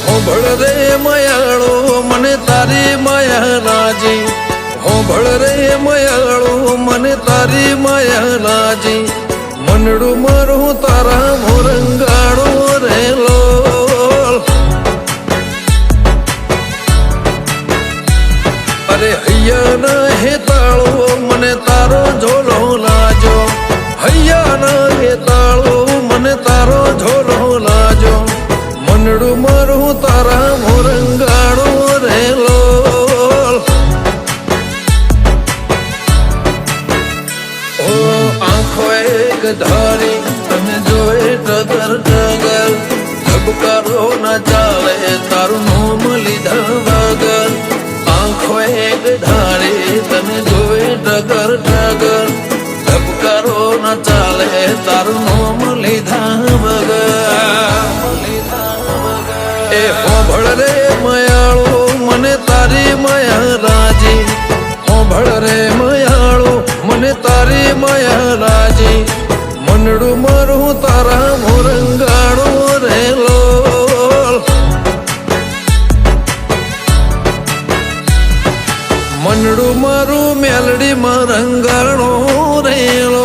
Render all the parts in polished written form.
હોભળ રે મયાળો મને તારી માયા રાજી, હોભળ રે મયાળો મને તારી માયા રાજી, મનડું મારું તારા મોરંગાળો રે લોલ. અરે હૈયાના હેતાળો મને તારો ઝોલો લાજો, હૈયાના હેતાળો મને તારો ઝોલો લાજો, મનડું મારું તારા મોરંગાળો રે લોલ. ઓ આંખો એક ધારી તને જોઈ ટગર ટગર, ધબકારો ના ચાલે તારું નામ લીધા વગર. આંખો એક ધારી તને જોઈ ટગર ટગર, ધબકારો ના ચાલે તારું નામ લીધા વગર. એ હોભળ રે મયાળો મને તારી માયા રાજી, હોભળ રે મયાળો મને તારી માયા રાજી, મનડું મારું તારા મોરંગાળો રે લોલ. મનડું મારું મેલડી મરંગાણો રે લોલ.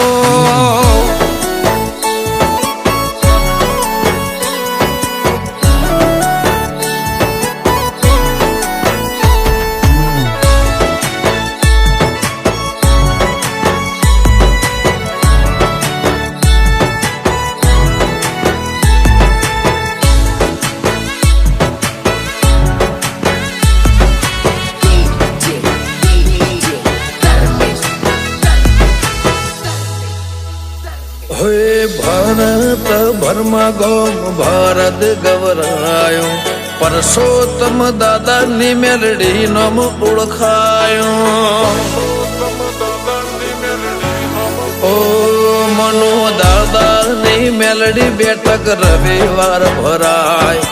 ભારત ભરમાં ગોમ ભારત ગવરાયો, પરસોત્તમ દાદાની મેલડી નોમ ઓળખાયો. ઓ મનો દાદાની મેલડી બેઠક રવિવાર ભરાય,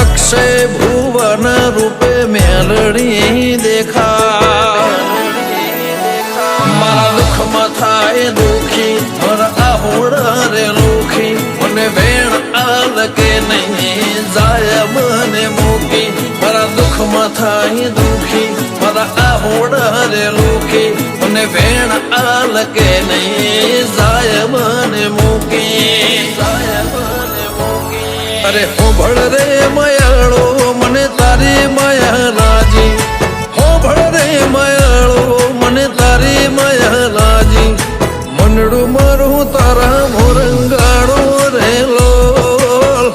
અક્ષય ભુવન રૂપે મેલડી દેખાય. મારા દુઃખમાં થાય દુઃખી મારા આહોડા રે લોખી, મને વેણ આલ કે નહીં જાય મને મૂકી. મારા દુઃખમાં થાય દુઃખી મારા આહોડા રે લોખી, મને વેણ આલ કે નહીં જાય મને મૂકી. અરે હોભળ રે મયાળો મને તારી માયા રાજી, હોભળ રે મયાળો મને તારી માયા રાજી, મનડું મારું તારા મોરંગાળો રે લોલ.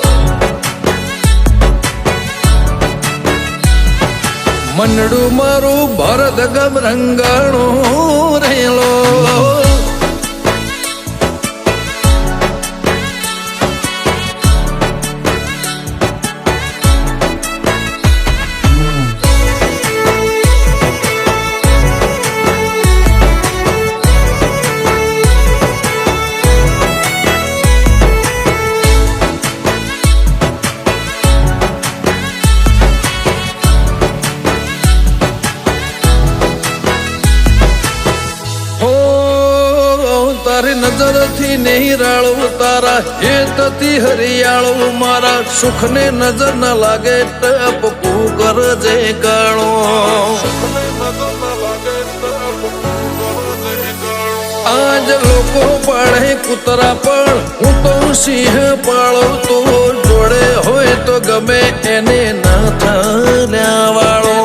મનડું મારું ભરત ગમ રંગાણો રે લોલ. તારી નજરથી નિરાળો તારા હેતથી હરિયાળો, મારા સુખને નજર ન લાગે ટપકું કરજે ગાળો. આજ લોકો પાડે કૂતરા પણ હું તો સિંહ પાળો, તો જોડે હોય તો ગમે એને ના થલ્યા વાળો.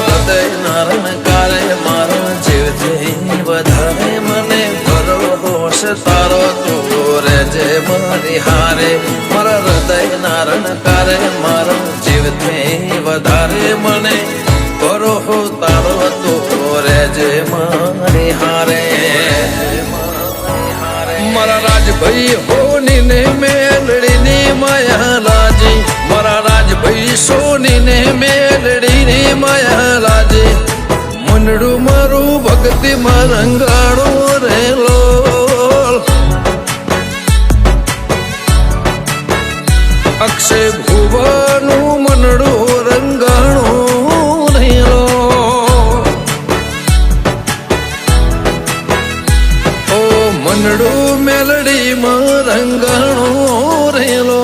હૃદય નારણ કારે મારા જીવથી વધારે, મને ભરોસ તારો તું રેજે મારી હારે. મારા હૃદય નારણ કારે મારા જીવથી વધારે, મને ભરોસ તારો તું રેજે મારી હારે. મારા રાજભાઈ હોની ને મેલડીની માયા રાજી, મારા રાજભાઈ સોની ને મેલડીની માયા રાજી, મનડું મારું ભક્તિ રંગાણો રે લોલ. અક્ષય ભુવાનું મનડું રંગાણું રે લોલ. ઓ મનડું મેલડી માં રંગાણો રેલો.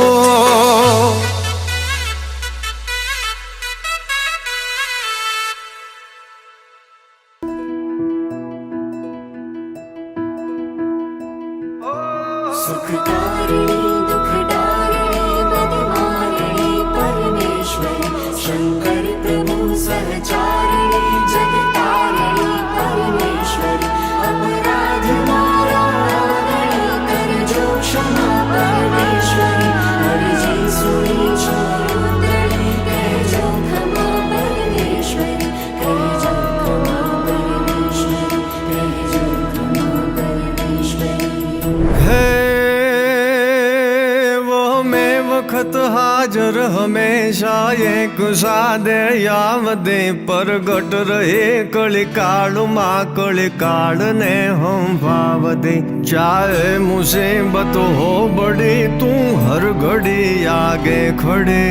વખત હાજર હંમેશા એક સાદે યાવદે પરગટ રહે કળિકાળમાં કળિકાળને હંભાવ દે ચાહે મુસીબત હો બડી તું હર ઘડી આગે ખડે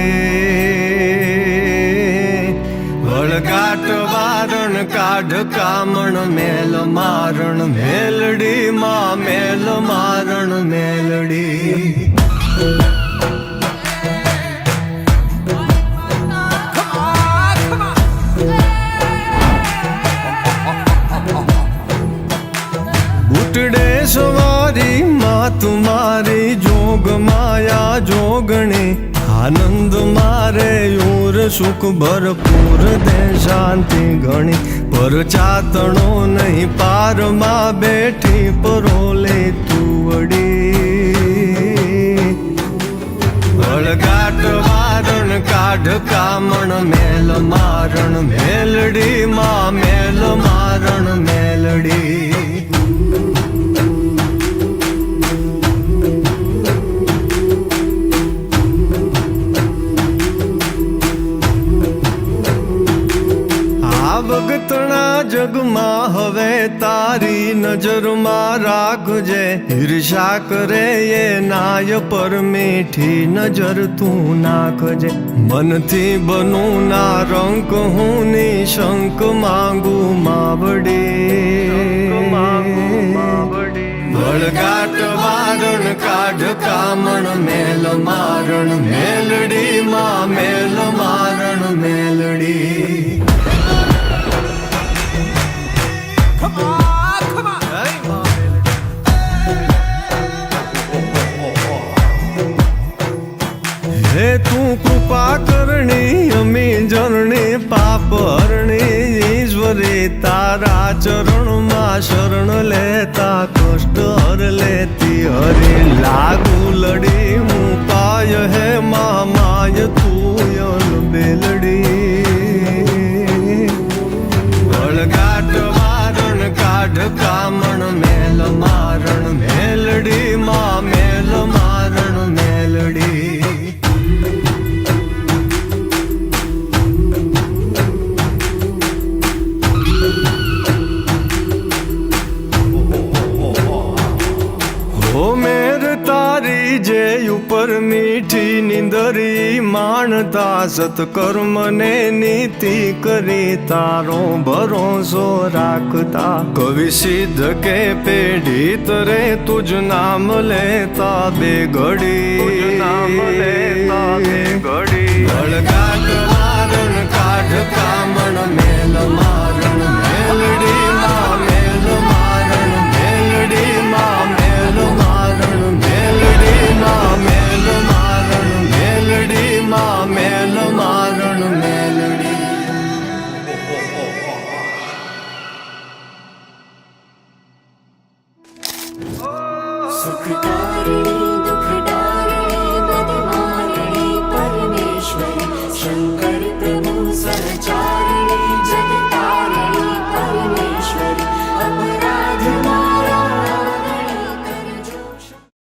વળગાટ વારણ કાઢ કામણ મેલ મારણ મેલડી માં મેલ મારણ મેલડી ઉટડે સવારી માં તુમારી જોગ માયા જોગણી આનંદ મારે ઉર સુખ ભરપૂર દે શાંતિ ઘણી પર ચાતણો નહીં પારમાં બેઠી પરોલે તુવડી વળગાટ વારણ કાઢ કામણ મેલ મારણ મેલડી માં મેલ મારણ મેલડી ભગતણા જગમાં હવે તારી નજરમાં રાખજે ઈર્ષા કરે એ નાય પર મીઠી નજર તું નાખજે મનથી બનું ના રંક હું નિશંક માંગુ માવડી વળગાટ વારણ કાઢ કામણ મેલ મારણ મેલડી માં મેલ મારણ મેલડી હે તું કૃપા કરણી અમી જરણી પાપ હરણી ઈશ્વરી તારા ચરણમાં શરણ લેતા કષ્ટ હર લેતી હરી લાગુ લડી હું પાય હે માય તું યલ બેલડી વળગાટ વારણ કાઢ કામણ મેલ મારણ મેલડી માં મેલ મારણ મેલડી જે ઉપર મીઠી નિંદરી માણતા સત્કર્મને નીતિ કરી તારો ભરોસો રાખતા કવિ સિદ્ધ કે પેઢી તરે તુજ નામ લેતા બે ઘડી